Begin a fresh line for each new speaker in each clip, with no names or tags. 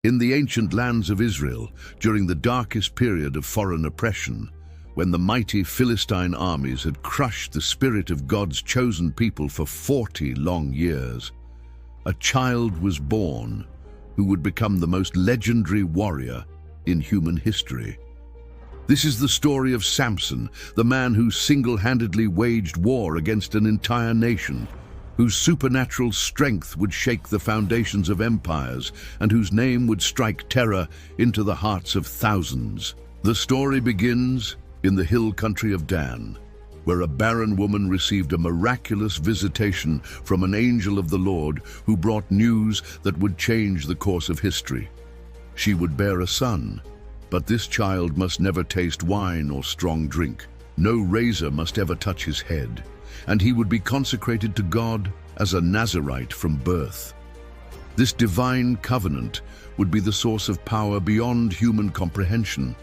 In the ancient lands of Israel, during the darkest period of foreign oppression, when the mighty Philistine armies had crushed the spirit of God's chosen people for 40 long years, a child was born who would become the most legendary warrior in human history. This is the story of Samson, the man who single-handedly waged war against an entire nation, whose supernatural strength would shake the foundations of empires, and whose name would strike terror into the hearts of thousands. The story begins in the hill country of Dan, where a barren woman received a miraculous visitation from an angel of the Lord who brought news that would change the course of history. She would bear a son, but this child must never taste wine or strong drink. No razor must ever touch his head, and he would be consecrated to God as a Nazirite from birth. This divine covenant would be the source of power beyond human comprehension,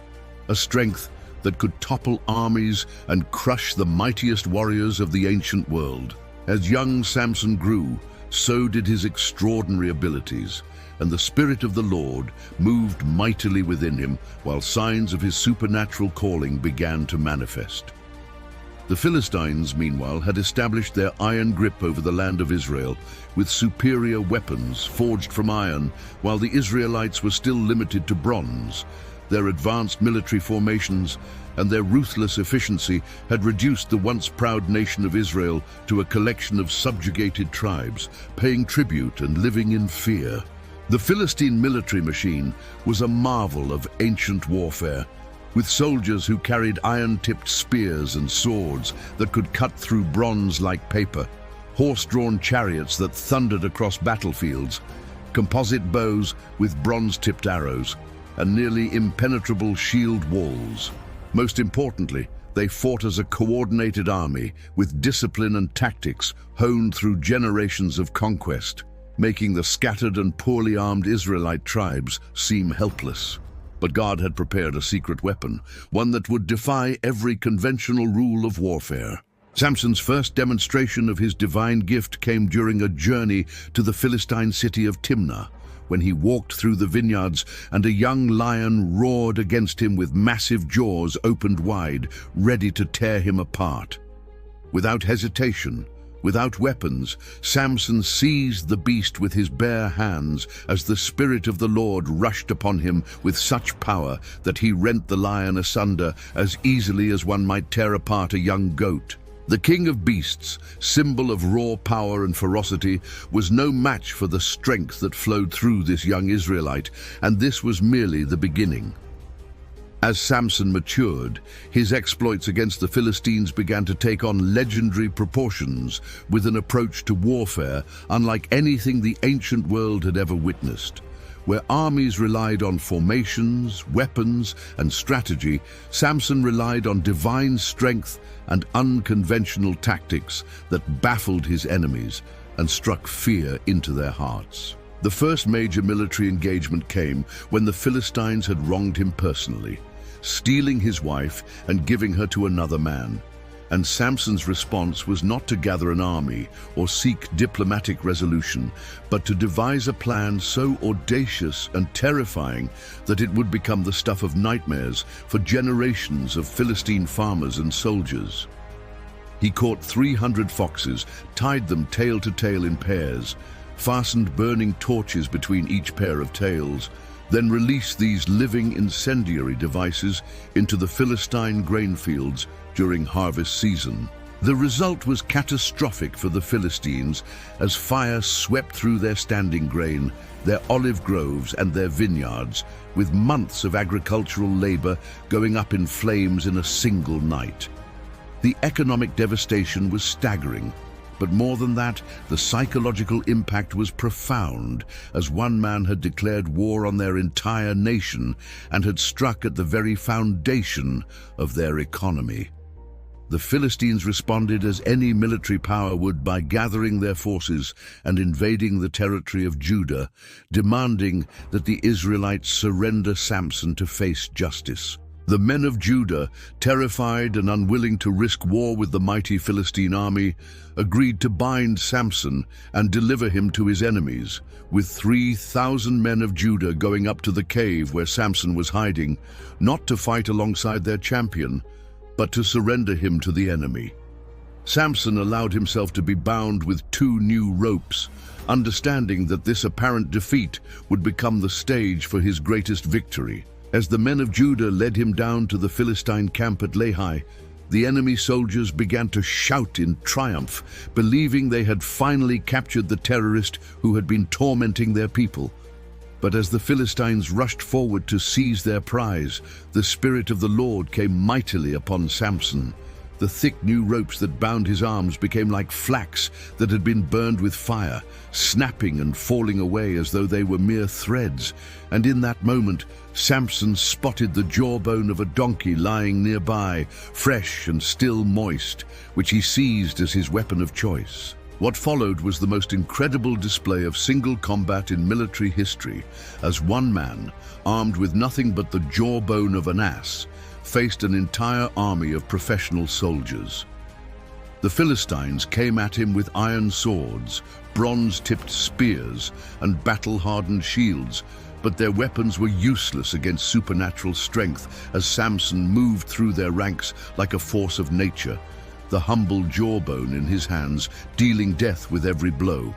a strength that could topple armies and crush the mightiest warriors of the ancient world. As young Samson grew, so did his extraordinary abilities, and the Spirit of the Lord moved mightily within him, while signs of his supernatural calling began to manifest. The Philistines, meanwhile, had established their iron grip over the land of Israel with superior weapons forged from iron, while the Israelites were still limited to bronze. Their advanced military formations and their ruthless efficiency had reduced the once proud nation of Israel to a collection of subjugated tribes, paying tribute and living in fear. The Philistine military machine was a marvel of ancient warfare, with soldiers who carried iron-tipped spears and swords that could cut through bronze like paper, horse-drawn chariots that thundered across battlefields, composite bows with bronze-tipped arrows, and nearly impenetrable shield walls. Most importantly, they fought as a coordinated army with discipline and tactics honed through generations of conquest, making the scattered and poorly armed Israelite tribes seem helpless. But God had prepared a secret weapon, one that would defy every conventional rule of warfare. Samson's first demonstration of his divine gift came during a journey to the Philistine city of Timnah, when he walked through the vineyards and a young lion roared against him with massive jaws opened wide, ready to tear him apart. Without hesitation, without weapons, Samson seized the beast with his bare hands as the Spirit of the Lord rushed upon him with such power that he rent the lion asunder as easily as one might tear apart a young goat. The king of beasts, symbol of raw power and ferocity, was no match for the strength that flowed through this young Israelite, and this was merely the beginning. As Samson matured, his exploits against the Philistines began to take on legendary proportions, with an approach to warfare unlike anything the ancient world had ever witnessed. Where armies relied on formations, weapons, and strategy, Samson relied on divine strength and unconventional tactics that baffled his enemies and struck fear into their hearts. The first major military engagement came when the Philistines had wronged him personally, stealing his wife and giving her to another man. And Samson's response was not to gather an army or seek diplomatic resolution, but to devise a plan so audacious and terrifying that it would become the stuff of nightmares for generations of Philistine farmers and soldiers. He caught 300 foxes, tied them tail to tail in pairs, fastened burning torches between each pair of tails, then released these living incendiary devices into the Philistine grain fields during harvest season. The result was catastrophic for the Philistines as fire swept through their standing grain, their olive groves and their vineyards, with months of agricultural labor going up in flames in a single night. The economic devastation was staggering, but more than that, the psychological impact was profound, as one man had declared war on their entire nation and had struck at the very foundation of their economy. The Philistines responded as any military power would by gathering their forces and invading the territory of Judah, demanding that the Israelites surrender Samson to face justice. The men of Judah, terrified and unwilling to risk war with the mighty Philistine army, agreed to bind Samson and deliver him to his enemies, with 3,000 men of Judah going up to the cave where Samson was hiding, not to fight alongside their champion, but to surrender him to the enemy. Samson allowed himself to be bound with 2 new ropes, understanding that this apparent defeat would become the stage for his greatest victory. As the men of Judah led him down to the Philistine camp at Lehi, the enemy soldiers began to shout in triumph, believing they had finally captured the terrorist who had been tormenting their people. But as the Philistines rushed forward to seize their prize, the Spirit of the Lord came mightily upon Samson. The thick new ropes that bound his arms became like flax that had been burned with fire, snapping and falling away as though they were mere threads. And in that moment, Samson spotted the jawbone of a donkey lying nearby, fresh and still moist, which he seized as his weapon of choice. What followed was the most incredible display of single combat in military history, as one man, armed with nothing but the jawbone of an ass, faced an entire army of professional soldiers. The Philistines came at him with iron swords, bronze-tipped spears, and battle-hardened shields, but their weapons were useless against supernatural strength as Samson moved through their ranks like a force of nature, the humble jawbone in his hands dealing death with every blow.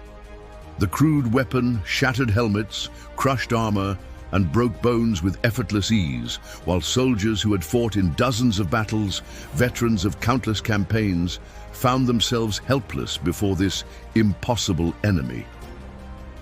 The crude weapon shattered helmets, crushed armor, and broke bones with effortless ease, while soldiers who had fought in dozens of battles, veterans of countless campaigns, found themselves helpless before this impossible enemy.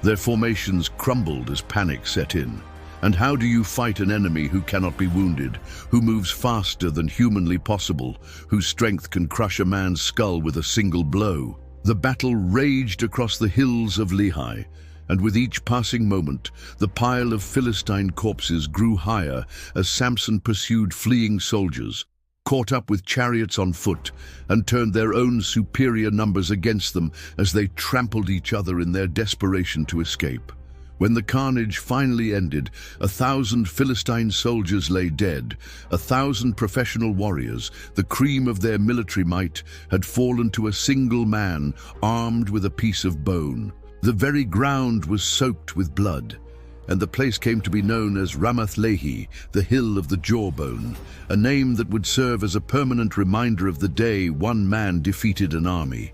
Their formations crumbled as panic set in. And how do you fight an enemy who cannot be wounded, who moves faster than humanly possible, whose strength can crush a man's skull with a single blow? The battle raged across the hills of Lehi, and with each passing moment, the pile of Philistine corpses grew higher as Samson pursued fleeing soldiers, caught up with chariots on foot, and turned their own superior numbers against them as they trampled each other in their desperation to escape. When the carnage finally ended, 1,000 Philistine soldiers lay dead. 1,000 professional warriors, the cream of their military might, had fallen to a single man armed with a piece of bone. The very ground was soaked with blood, and the place came to be known as Ramath Lehi, the hill of the jawbone, a name that would serve as a permanent reminder of the day one man defeated an army.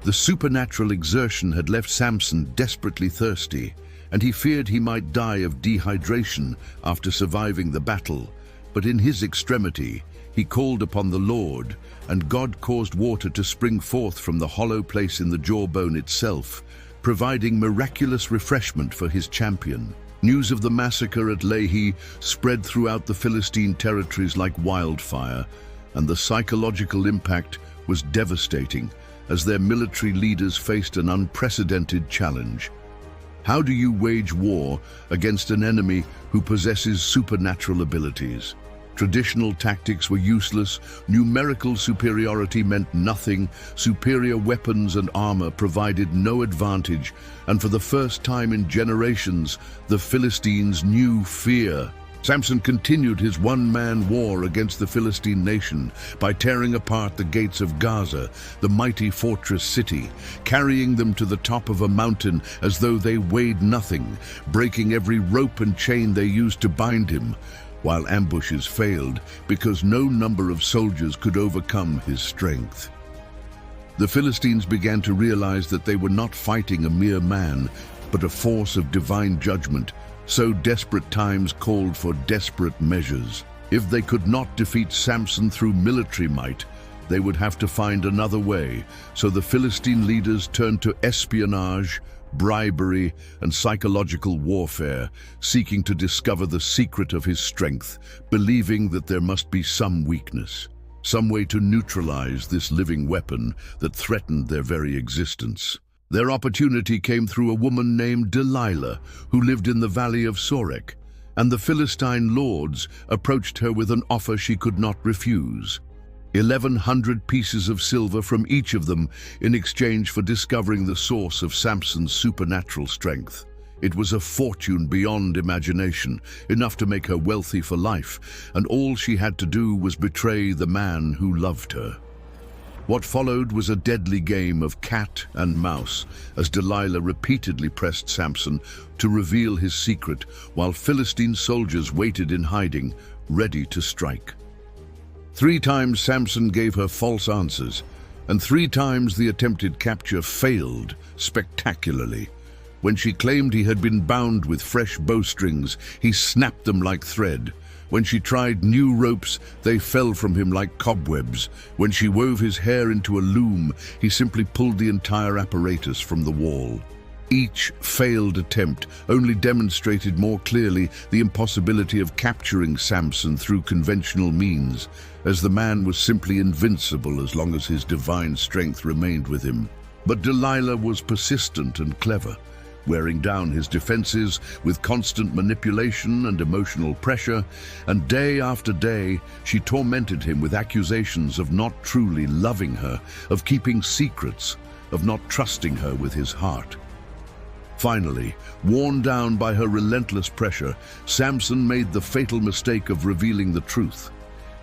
The supernatural exertion had left Samson desperately thirsty, and he feared he might die of dehydration after surviving the battle. But in his extremity, he called upon the Lord, and God caused water to spring forth from the hollow place in the jawbone itself, providing miraculous refreshment for his champion. News of the massacre at Lehi spread throughout the Philistine territories like wildfire, and the psychological impact was devastating as their military leaders faced an unprecedented challenge. How do you wage war against an enemy who possesses supernatural abilities? Traditional tactics were useless, numerical superiority meant nothing, superior weapons and armor provided no advantage, and for the first time in generations, the Philistines knew fear. Samson continued his one-man war against the Philistine nation by tearing apart the gates of Gaza, the mighty fortress city, carrying them to the top of a mountain as though they weighed nothing, breaking every rope and chain they used to bind him, while ambushes failed because no number of soldiers could overcome his strength. The Philistines began to realize that they were not fighting a mere man, but a force of divine judgment, so desperate times called for desperate measures. If they could not defeat Samson through military might, they would have to find another way, so the Philistine leaders turned to espionage, bribery, and psychological warfare, seeking to discover the secret of his strength, believing that there must be some weakness, some way to neutralize this living weapon that threatened their very existence. Their opportunity came through a woman named Delilah, who lived in the valley of Sorek, and the Philistine lords approached her with an offer she could not refuse. 1,100 pieces of silver from each of them in exchange for discovering the source of Samson's supernatural strength. It was a fortune beyond imagination, enough to make her wealthy for life, and all she had to do was betray the man who loved her. What followed was a deadly game of cat and mouse, as Delilah repeatedly pressed Samson to reveal his secret, while Philistine soldiers waited in hiding, ready to strike. 3 times Samson gave her false answers, and 3 times the attempted capture failed spectacularly. When she claimed he had been bound with fresh bowstrings, he snapped them like thread. When she tried new ropes, they fell from him like cobwebs. When she wove his hair into a loom, he simply pulled the entire apparatus from the wall. Each failed attempt only demonstrated more clearly the impossibility of capturing Samson through conventional means, as the man was simply invincible as long as his divine strength remained with him. But Delilah was persistent and clever, wearing down his defenses with constant manipulation and emotional pressure, and day after day she tormented him with accusations of not truly loving her, of keeping secrets, of not trusting her with his heart. Finally, worn down by her relentless pressure, Samson made the fatal mistake of revealing the truth.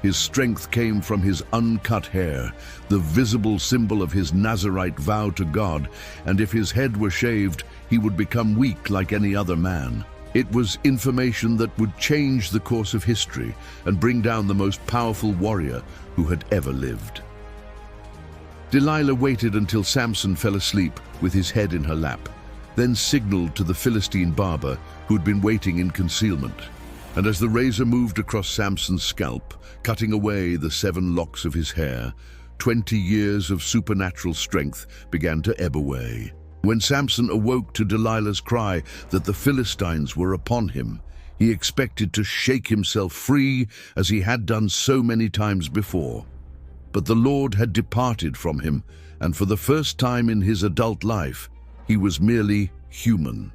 His strength came from his uncut hair, the visible symbol of his Nazirite vow to God, and if his head were shaved, he would become weak like any other man. It was information that would change the course of history and bring down the most powerful warrior who had ever lived. Delilah waited until Samson fell asleep with his head in her lap, then signaled to the Philistine barber who'd been waiting in concealment. And as the razor moved across Samson's scalp, cutting away the 7 locks of his hair, 20 years of supernatural strength began to ebb away. When Samson awoke to Delilah's cry that the Philistines were upon him, he expected to shake himself free as he had done so many times before. But the Lord had departed from him, and for the first time in his adult life, he was merely human.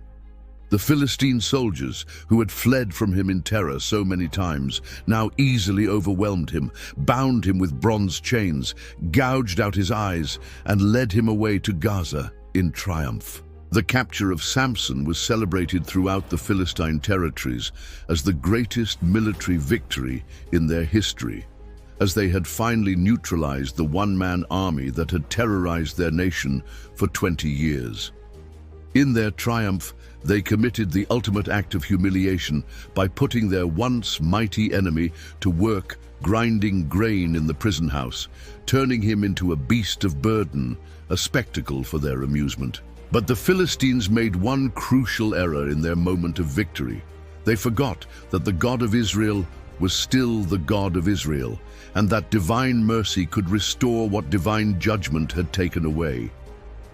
The Philistine soldiers, who had fled from him in terror so many times, now easily overwhelmed him, bound him with bronze chains, gouged out his eyes, and led him away to Gaza in triumph. The capture of Samson was celebrated throughout the Philistine territories as the greatest military victory in their history, as they had finally neutralized the one-man army that had terrorized their nation for 20 years. In their triumph, they committed the ultimate act of humiliation by putting their once mighty enemy to work grinding grain in the prison house, turning him into a beast of burden, a spectacle for their amusement. But the Philistines made one crucial error in their moment of victory. They forgot that the God of Israel was still the God of Israel, and that divine mercy could restore what divine judgment had taken away.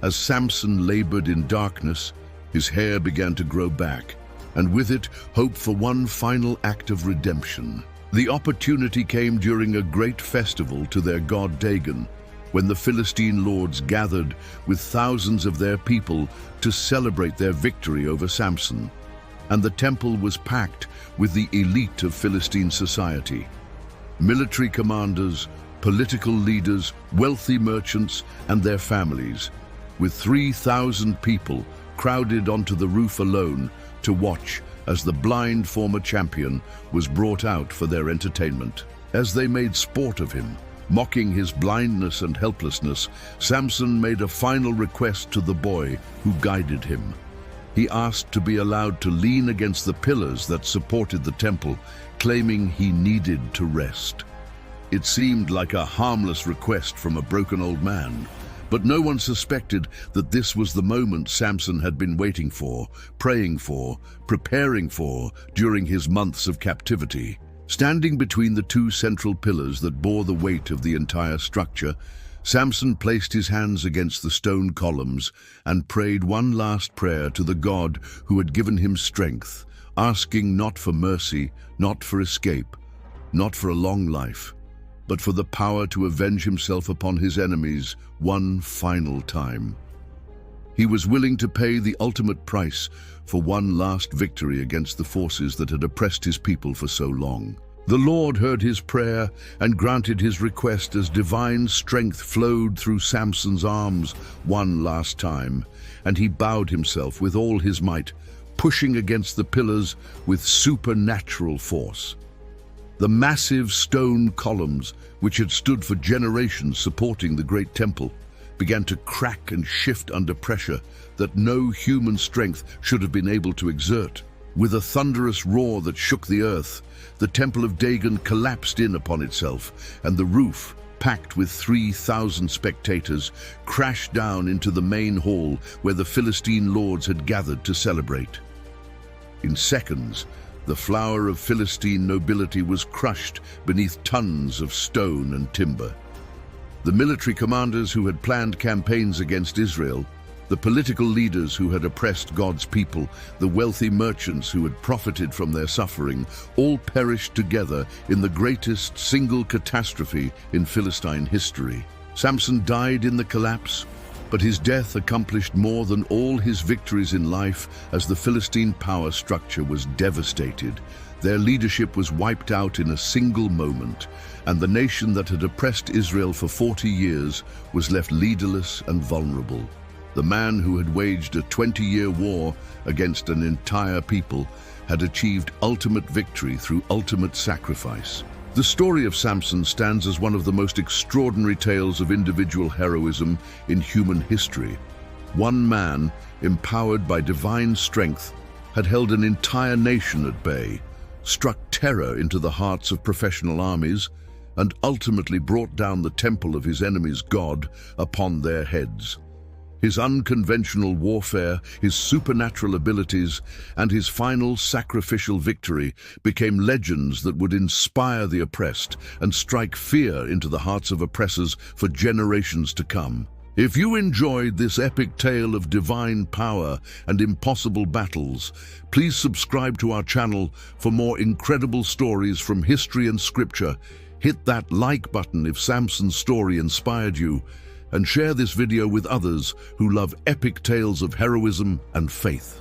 As Samson labored in darkness, his hair began to grow back, and with it, hope for one final act of redemption. The opportunity came during a great festival to their god Dagon, when the Philistine lords gathered with thousands of their people to celebrate their victory over Samson. And the temple was packed with the elite of Philistine society. Military commanders, political leaders, wealthy merchants, and their families, with 3,000 people crowded onto the roof alone to watch as the blind former champion was brought out for their entertainment. As they made sport of him, mocking his blindness and helplessness, Samson made a final request to the boy who guided him. He asked to be allowed to lean against the pillars that supported the temple, claiming he needed to rest. It seemed like a harmless request from a broken old man, but no one suspected that this was the moment Samson had been waiting for, praying for, preparing for during his months of captivity. Standing between the 2 central pillars that bore the weight of the entire structure, Samson placed his hands against the stone columns and prayed one last prayer to the God who had given him strength, asking not for mercy, not for escape, not for a long life, but for the power to avenge himself upon his enemies one final time. He was willing to pay the ultimate price for one last victory against the forces that had oppressed his people for so long. The Lord heard his prayer and granted his request as divine strength flowed through Samson's arms one last time, and he bowed himself with all his might, pushing against the pillars with supernatural force. The massive stone columns, which had stood for generations supporting the great temple, began to crack and shift under pressure that no human strength should have been able to exert. With a thunderous roar that shook the earth, the temple of Dagon collapsed in upon itself, and the roof, packed with 3,000 spectators, crashed down into the main hall where the Philistine lords had gathered to celebrate. In seconds, the flower of Philistine nobility was crushed beneath tons of stone and timber. The military commanders who had planned campaigns against Israel, the political leaders who had oppressed God's people, the wealthy merchants who had profited from their suffering, all perished together in the greatest single catastrophe in Philistine history. Samson died in the collapse, but his death accomplished more than all his victories in life, as the Philistine power structure was devastated. Their leadership was wiped out in a single moment, and the nation that had oppressed Israel for 40 years was left leaderless and vulnerable. The man who had waged a 20-year war against an entire people had achieved ultimate victory through ultimate sacrifice. The story of Samson stands as one of the most extraordinary tales of individual heroism in human history. One man, empowered by divine strength, had held an entire nation at bay, struck terror into the hearts of professional armies, and ultimately brought down the temple of his enemy's God upon their heads. His unconventional warfare, his supernatural abilities, and his final sacrificial victory became legends that would inspire the oppressed and strike fear into the hearts of oppressors for generations to come. If you enjoyed this epic tale of divine power and impossible battles, please subscribe to our channel for more incredible stories from history and scripture. Hit that like button if Samson's story inspired you, and share this video with others who love epic tales of heroism and faith.